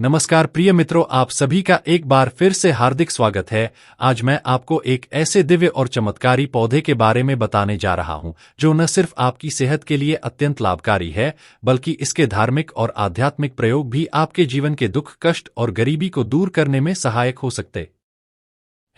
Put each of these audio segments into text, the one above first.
नमस्कार प्रिय मित्रों, आप सभी का एक बार फिर से हार्दिक स्वागत है। आज मैं आपको एक ऐसे दिव्य और चमत्कारी पौधे के बारे में बताने जा रहा हूं जो न सिर्फ आपकी सेहत के लिए अत्यंत लाभकारी है, बल्कि इसके धार्मिक और आध्यात्मिक प्रयोग भी आपके जीवन के दुख, कष्ट और गरीबी को दूर करने में सहायक हो सकते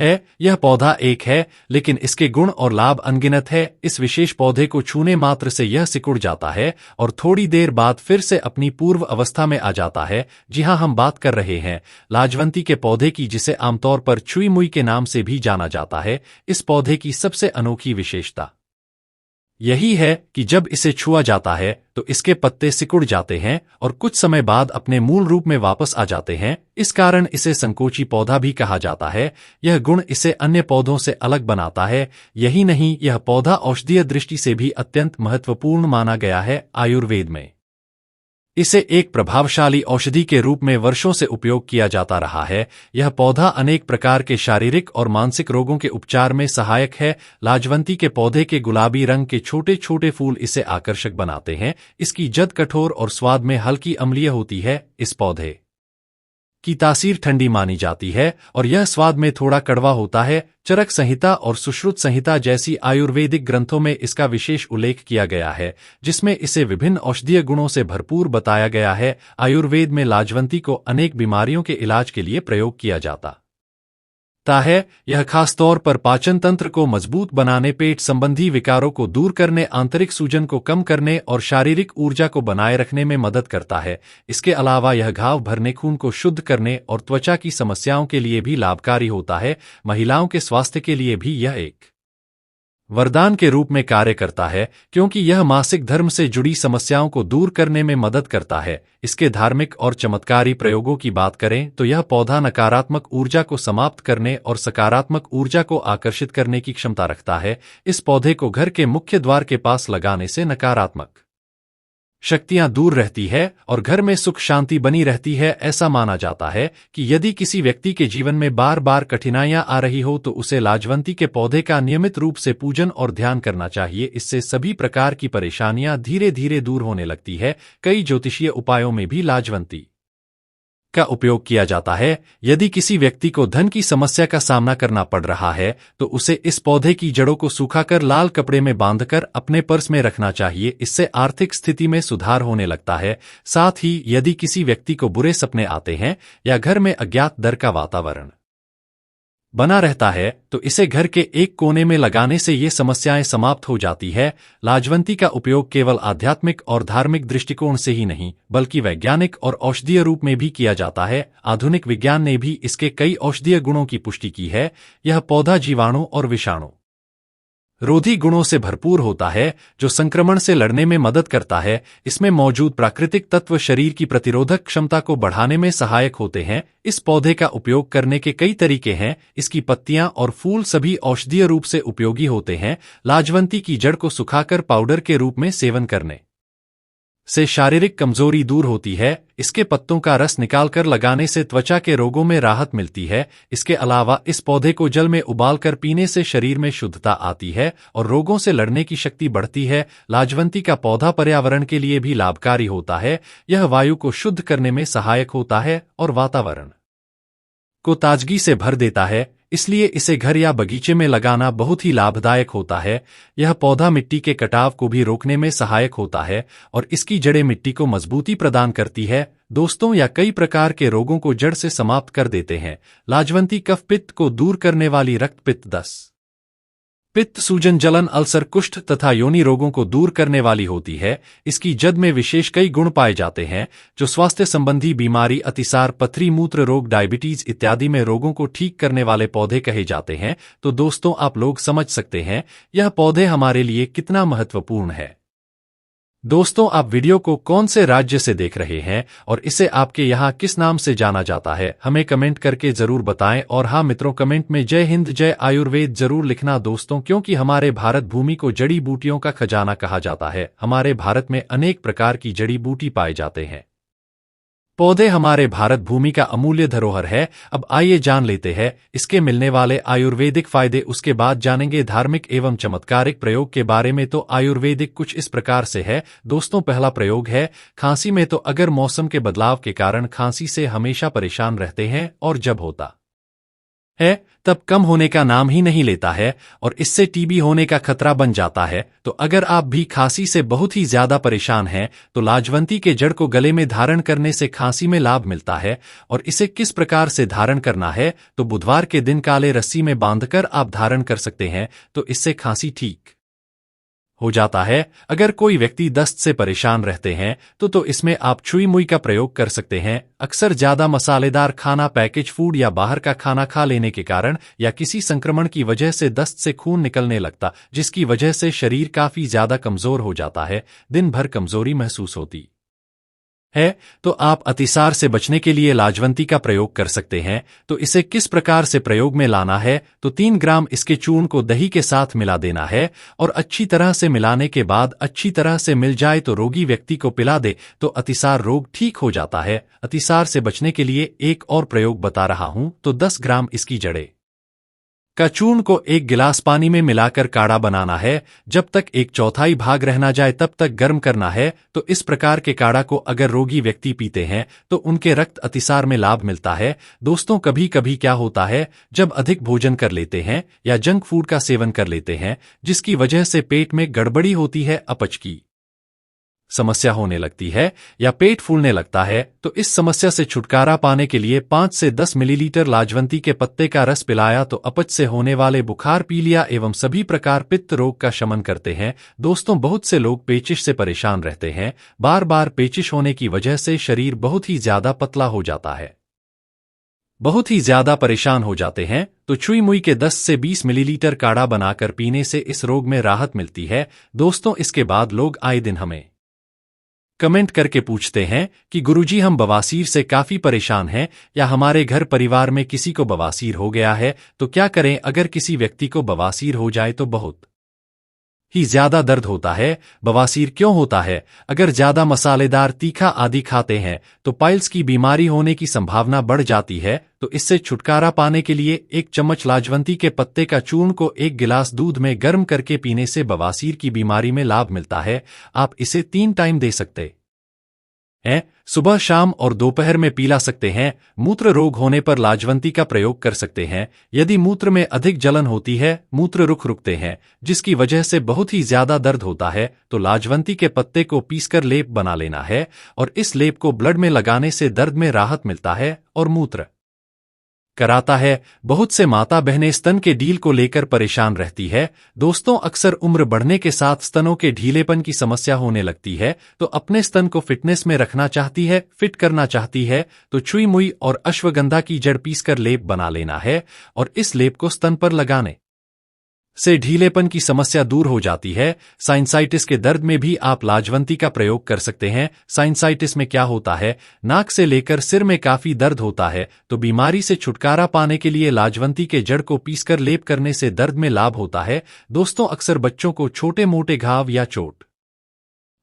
है। यह पौधा एक है, लेकिन इसके गुण और लाभ अनगिनत है। इस विशेष पौधे को छूने मात्र से यह सिकुड़ जाता है और थोड़ी देर बाद फिर से अपनी पूर्व अवस्था में आ जाता है। जी हां, हम बात कर रहे हैं लाजवंती के पौधे की, जिसे आमतौर पर छुई मुई के नाम से भी जाना जाता है। इस पौधे की सबसे अनोखी विशेषता यही है कि जब इसे छुआ जाता है तो इसके पत्ते सिकुड़ जाते हैं और कुछ समय बाद अपने मूल रूप में वापस आ जाते हैं। इस कारण इसे संकोची पौधा भी कहा जाता है। यह गुण इसे अन्य पौधों से अलग बनाता है। यही नहीं, यह पौधा औषधीय दृष्टि से भी अत्यंत महत्वपूर्ण माना गया है। आयुर्वेद में इसे एक प्रभावशाली औषधि के रूप में वर्षों से उपयोग किया जाता रहा है। यह पौधा अनेक प्रकार के शारीरिक और मानसिक रोगों के उपचार में सहायक है। लाजवंती के पौधे के गुलाबी रंग के छोटे छोटे फूल इसे आकर्षक बनाते हैं। इसकी जद कठोर और स्वाद में हल्की अम्लीय होती है। इस पौधे की तासीर ठंडी मानी जाती है और यह स्वाद में थोड़ा कड़वा होता है। चरक संहिता और सुश्रुत संहिता जैसी आयुर्वेदिक ग्रंथों में इसका विशेष उल्लेख किया गया है, जिसमें इसे विभिन्न औषधीय गुणों से भरपूर बताया गया है। आयुर्वेद में लाजवंती को अनेक बीमारियों के इलाज के लिए प्रयोग किया जाता है। यह खास तौर पर पाचन तंत्र को मजबूत बनाने, पेट संबंधी विकारों को दूर करने, आंतरिक सूजन को कम करने और शारीरिक ऊर्जा को बनाए रखने में मदद करता है। इसके अलावा यह घाव भरने, खून को शुद्ध करने और त्वचा की समस्याओं के लिए भी लाभकारी होता है। महिलाओं के स्वास्थ्य के लिए भी यह एक वरदान के रूप में कार्य करता है, क्योंकि यह मासिक धर्म से जुड़ी समस्याओं को दूर करने में मदद करता है। इसके धार्मिक और चमत्कारी प्रयोगों की बात करें तो यह पौधा नकारात्मक ऊर्जा को समाप्त करने और सकारात्मक ऊर्जा को आकर्षित करने की क्षमता रखता है। इस पौधे को घर के मुख्य द्वार के पास लगाने से नकारात्मक शक्तियां दूर रहती है और घर में सुख शांति बनी रहती है। ऐसा माना जाता है कि यदि किसी व्यक्ति के जीवन में बार बार कठिनाइयां आ रही हो तो उसे लाजवंती के पौधे का नियमित रूप से पूजन और ध्यान करना चाहिए। इससे सभी प्रकार की परेशानियां धीरे धीरे दूर होने लगती है। कई ज्योतिषीय उपायों में भी लाजवंती का उपयोग किया जाता है। यदि किसी व्यक्ति को धन की समस्या का सामना करना पड़ रहा है तो उसे इस पौधे की जड़ों को सुखाकर लाल कपड़े में बांधकर अपने पर्स में रखना चाहिए। इससे आर्थिक स्थिति में सुधार होने लगता है। साथ ही यदि किसी व्यक्ति को बुरे सपने आते हैं या घर में अज्ञात डर का वातावरण बना रहता है तो इसे घर के एक कोने में लगाने से ये समस्याएं समाप्त हो जाती है। लाजवंती का उपयोग केवल आध्यात्मिक और धार्मिक दृष्टिकोण से ही नहीं, बल्कि वैज्ञानिक और औषधीय रूप में भी किया जाता है। आधुनिक विज्ञान ने भी इसके कई औषधीय गुणों की पुष्टि की है। यह पौधा जीवाणु और विषाणु रोधी गुणों से भरपूर होता है, जो संक्रमण से लड़ने में मदद करता है। इसमें मौजूद प्राकृतिक तत्व शरीर की प्रतिरोधक क्षमता को बढ़ाने में सहायक होते हैं। इस पौधे का उपयोग करने के कई तरीके हैं। इसकी पत्तियां और फूल सभी औषधीय रूप से उपयोगी होते हैं। लाजवंती की जड़ को सुखाकर पाउडर के रूप में सेवन करने से शारीरिक कमजोरी दूर होती है। इसके पत्तों का रस निकालकर लगाने से त्वचा के रोगों में राहत मिलती है। इसके अलावा इस पौधे को जल में उबालकर पीने से शरीर में शुद्धता आती है और रोगों से लड़ने की शक्ति बढ़ती है। लाजवंती का पौधा पर्यावरण के लिए भी लाभकारी होता है। यह वायु को शुद्ध करने में सहायक होता है और वातावरण को ताजगी से भर देता है। इसलिए इसे घर या बगीचे में लगाना बहुत ही लाभदायक होता है। यह पौधा मिट्टी के कटाव को भी रोकने में सहायक होता है और इसकी जड़ें मिट्टी को मजबूती प्रदान करती है। दोस्तों, या कई प्रकार के रोगों को जड़ से समाप्त कर देते हैं। लाजवंती कफ पित्त को दूर करने वाली, रक्त पित्त, दस्त, पित्त, सूजन, जलन, अल्सर, कुष्ठ तथा योनि रोगों को दूर करने वाली होती है। इसकी जड़ में विशेष कई गुण पाए जाते हैं जो स्वास्थ्य संबंधी बीमारी, अतिसार, पथरी, मूत्र रोग, डायबिटीज इत्यादि में रोगों को ठीक करने वाले पौधे कहे जाते हैं। तो दोस्तों, आप लोग समझ सकते हैं यह पौधे हमारे लिए कितना महत्वपूर्ण है। दोस्तों, आप वीडियो को कौन से राज्य से देख रहे हैं और इसे आपके यहाँ किस नाम से जाना जाता है, हमें कमेंट करके जरूर बताएं। और हाँ मित्रों, कमेंट में जय हिंद, जय आयुर्वेद जरूर लिखना दोस्तों, क्योंकि हमारे भारत भूमि को जड़ी बूटियों का खजाना कहा जाता है। हमारे भारत में अनेक प्रकार की जड़ी बूटी पाए जाते हैं। पौधे हमारे भारत भूमि का अमूल्य धरोहर है। अब आइए जान लेते हैं इसके मिलने वाले आयुर्वेदिक फायदे। उसके बाद जानेंगे धार्मिक एवं चमत्कारिक प्रयोग के बारे में। तो आयुर्वेदिक कुछ इस प्रकार से है दोस्तों। पहला प्रयोग है खांसी में। तो अगर मौसम के बदलाव के कारण खांसी से हमेशा परेशान रहते हैं और जब होता है तब कम होने का नाम ही नहीं लेता है और इससे टीबी होने का खतरा बन जाता है, तो अगर आप भी खांसी से बहुत ही ज्यादा परेशान हैं तो लाजवंती के जड़ को गले में धारण करने से खांसी में लाभ मिलता है। और इसे किस प्रकार से धारण करना है, तो बुधवार के दिन काले रस्सी में बांधकर आप धारण कर सकते हैं, तो इससे खांसी ठीक हो जाता है। अगर कोई व्यक्ति दस्त से परेशान रहते हैं तो इसमें आप छुई मुई का प्रयोग कर सकते हैं। अक्सर ज्यादा मसालेदार खाना, पैकेज फूड या बाहर का खाना खा लेने के कारण या किसी संक्रमण की वजह से दस्त से खून निकलने लगता, जिसकी वजह से शरीर काफी ज्यादा कमजोर हो जाता है, दिन भर कमजोरी महसूस होती है, तो आप अतिसार से बचने के लिए लाजवंती का प्रयोग कर सकते हैं। तो इसे किस प्रकार से प्रयोग में लाना है, तो 3 ग्राम इसके चूर्ण को दही के साथ मिला देना है और अच्छी तरह से मिलाने के बाद अच्छी तरह से मिल जाए तो रोगी व्यक्ति को पिला दे तो अतिसार रोग ठीक हो जाता है। अतिसार से बचने के लिए एक और प्रयोग बता रहा हूं, तो 10 ग्राम इसकी जड़ें का चूर्ण को 1 गिलास पानी में मिलाकर काढ़ा बनाना है। जब तक 1/4 भाग रह ना जाए तब तक गर्म करना है। तो इस प्रकार के काढ़ा को अगर रोगी व्यक्ति पीते हैं तो उनके रक्त अतिसार में लाभ मिलता है। दोस्तों कभी कभी क्या होता है, जब अधिक भोजन कर लेते हैं या जंक फूड का सेवन कर लेते हैं जिसकी वजह से पेट में गड़बड़ी होती है, अपच की समस्या होने लगती है या पेट फूलने लगता है, तो इस समस्या से छुटकारा पाने के लिए 5 से 10 मिलीलीटर लाजवंती के पत्ते का रस पिलाया तो अपच से होने वाले बुखार पी लिया एवं सभी प्रकार पित्त रोग का शमन करते हैं। दोस्तों बहुत से लोग पेचिश से परेशान रहते हैं। बार बार पेचिश होने की वजह से शरीर बहुत ही ज्यादा पतला हो जाता है, बहुत ही ज्यादा परेशान हो जाते हैं, तो छुई मुई के 10 से 20 मिलीलीटर काढ़ा बनाकर पीने से इस रोग में राहत मिलती है। दोस्तों इसके बाद लोग आए दिन हमें कमेंट करके पूछते हैं कि गुरुजी हम बवासीर से काफी परेशान हैं या हमारे घर परिवार में किसी को बवासीर हो गया है, तो क्या करें। अगर किसी व्यक्ति को बवासीर हो जाए तो बहुत ही ज्यादा दर्द होता है। बवासीर क्यों होता है, अगर ज्यादा मसालेदार, तीखा आदि खाते हैं तो पाइल्स की बीमारी होने की संभावना बढ़ जाती है। तो इससे छुटकारा पाने के लिए 1 चम्मच लाजवंती के पत्ते का चूर्ण को 1 गिलास दूध में गर्म करके पीने से बवासीर की बीमारी में लाभ मिलता है। आप इसे 3 टाइम दे सकते हैं, सुबह शाम और दोपहर में पिला सकते हैं। मूत्र रोग होने पर लाजवंती का प्रयोग कर सकते हैं। यदि मूत्र में अधिक जलन होती है, मूत्र रुकते हैं जिसकी वजह से बहुत ही ज्यादा दर्द होता है, तो लाजवंती के पत्ते को पीसकर लेप बना लेना है और इस लेप को ब्लड में लगाने से दर्द में राहत मिलता है और मूत्र कराता है। बहुत से माता बहनें स्तन के ढील को लेकर परेशान रहती है। दोस्तों अक्सर उम्र बढ़ने के साथ स्तनों के ढीलेपन की समस्या होने लगती है, तो अपने स्तन को फिटनेस में रखना चाहती है, फिट करना चाहती है, तो छुई मुई और अश्वगंधा की जड़ पीसकर लेप बना लेना है और इस लेप को स्तन पर लगाने से ढीलेपन की समस्या दूर हो जाती है। साइनसाइटिस के दर्द में भी आप लाजवंती का प्रयोग कर सकते हैं। साइनसाइटिस में क्या होता है, नाक से लेकर सिर में काफी दर्द होता है, तो बीमारी से छुटकारा पाने के लिए लाजवंती के जड़ को पीसकर लेप करने से दर्द में लाभ होता है। दोस्तों अक्सर बच्चों को छोटे मोटे घाव या चोट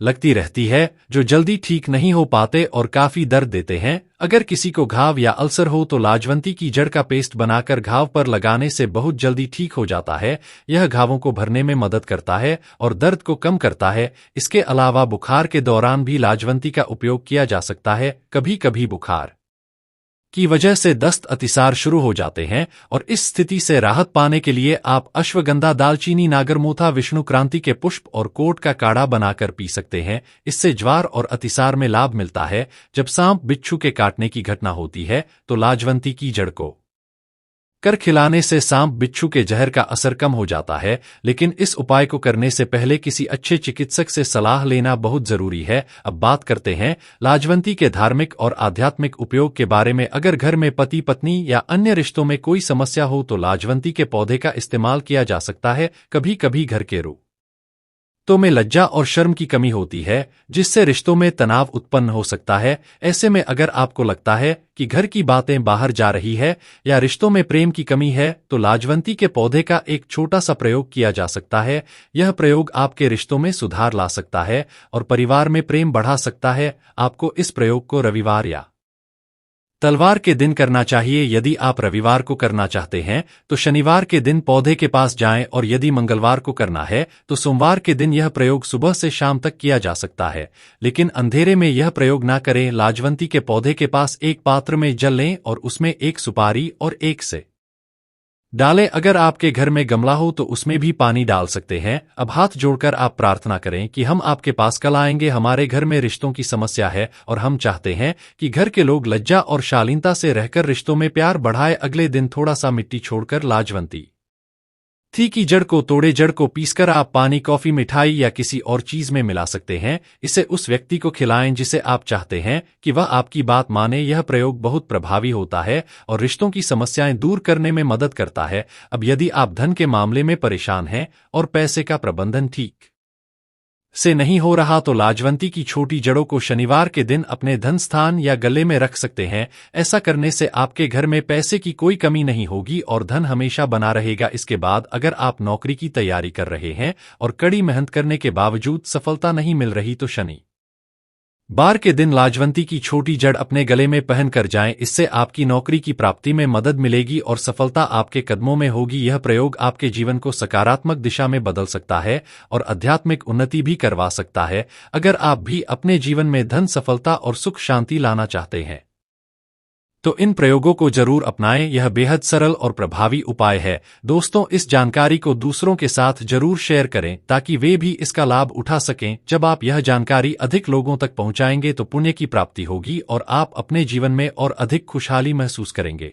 लगती रहती है जो जल्दी ठीक नहीं हो पाते और काफी दर्द देते हैं। अगर किसी को घाव या अल्सर हो तो लाजवंती की जड़ का पेस्ट बनाकर घाव पर लगाने से बहुत जल्दी ठीक हो जाता है। यह घावों को भरने में मदद करता है और दर्द को कम करता है। इसके अलावा बुखार के दौरान भी लाजवंती का उपयोग किया जा सकता है। कभी कभी बुखार की वजह से दस्त, अतिसार शुरू हो जाते हैं और इस स्थिति से राहत पाने के लिए आप अश्वगंधा, दालचीनी, नागरमोथा, विष्णु क्रांति के पुष्प और कोट का काढ़ा बनाकर पी सकते हैं। इससे ज्वार और अतिसार में लाभ मिलता है। जब सांप बिच्छू के काटने की घटना होती है तो लाजवंती की जड़ को कर खिलाने से सांप बिच्छू के जहर का असर कम हो जाता है, लेकिन इस उपाय को करने से पहले किसी अच्छे चिकित्सक से सलाह लेना बहुत जरूरी है। अब बात करते हैं लाजवंती के धार्मिक और आध्यात्मिक उपयोग के बारे में। अगर घर में पति पत्नी या अन्य रिश्तों में कोई समस्या हो तो लाजवंती के पौधे का इस्तेमाल किया जा सकता है। कभी कभी घर के तो में लज्जा और शर्म की कमी होती है जिससे रिश्तों में तनाव उत्पन्न हो सकता है। ऐसे में अगर आपको लगता है कि घर की बातें बाहर जा रही है या रिश्तों में प्रेम की कमी है तो लाजवंती के पौधे का एक छोटा सा प्रयोग किया जा सकता है। यह प्रयोग आपके रिश्तों में सुधार ला सकता है और परिवार में प्रेम बढ़ा सकता है। आपको इस प्रयोग को रविवार या तलवार के दिन करना चाहिए। यदि आप रविवार को करना चाहते हैं तो शनिवार के दिन पौधे के पास जाएं, और यदि मंगलवार को करना है तो सोमवार के दिन यह प्रयोग सुबह से शाम तक किया जा सकता है, लेकिन अंधेरे में यह प्रयोग ना करें। लाजवंती के पौधे के पास एक पात्र में जल लें और उसमें एक सुपारी और एक से डालें। अगर आपके घर में गमला हो तो उसमें भी पानी डाल सकते हैं। अब हाथ जोड़कर आप प्रार्थना करें कि हम आपके पास कल आएंगे। हमारे घर में रिश्तों की समस्या है और हम चाहते हैं कि घर के लोग लज्जा और शालीनता से रहकर रिश्तों में प्यार बढ़ाए। अगले दिन थोड़ा सा मिट्टी छोड़कर लाजवंती की जड़ को तोड़े। जड़ को पीसकर आप पानी, कॉफी, मिठाई या किसी और चीज में मिला सकते हैं। इसे उस व्यक्ति को खिलाएं जिसे आप चाहते हैं कि वह आपकी बात माने। यह प्रयोग बहुत प्रभावी होता है और रिश्तों की समस्याएं दूर करने में मदद करता है। अब यदि आप धन के मामले में परेशान हैं और पैसे का प्रबंधन ठीक से नहीं हो रहा तो लाजवंती की छोटी जड़ों को शनिवार के दिन अपने धन स्थान या गले में रख सकते हैं। ऐसा करने से आपके घर में पैसे की कोई कमी नहीं होगी और धन हमेशा बना रहेगा। इसके बाद अगर आप नौकरी की तैयारी कर रहे हैं और कड़ी मेहनत करने के बावजूद सफलता नहीं मिल रही तो शनि बार के दिन लाजवंती की छोटी जड़ अपने गले में पहन कर जाएं। इससे आपकी नौकरी की प्राप्ति में मदद मिलेगी और सफलता आपके कदमों में होगी। यह प्रयोग आपके जीवन को सकारात्मक दिशा में बदल सकता है और आध्यात्मिक उन्नति भी करवा सकता है। अगर आप भी अपने जीवन में धन, सफलता और सुख शांति लाना चाहते हैं तो इन प्रयोगों को जरूर अपनाएं। यह बेहद सरल और प्रभावी उपाय है। दोस्तों, इस जानकारी को दूसरों के साथ जरूर शेयर करें ताकि वे भी इसका लाभ उठा सकें। जब आप यह जानकारी अधिक लोगों तक पहुंचाएंगे तो पुण्य की प्राप्ति होगी और आप अपने जीवन में और अधिक खुशहाली महसूस करेंगे।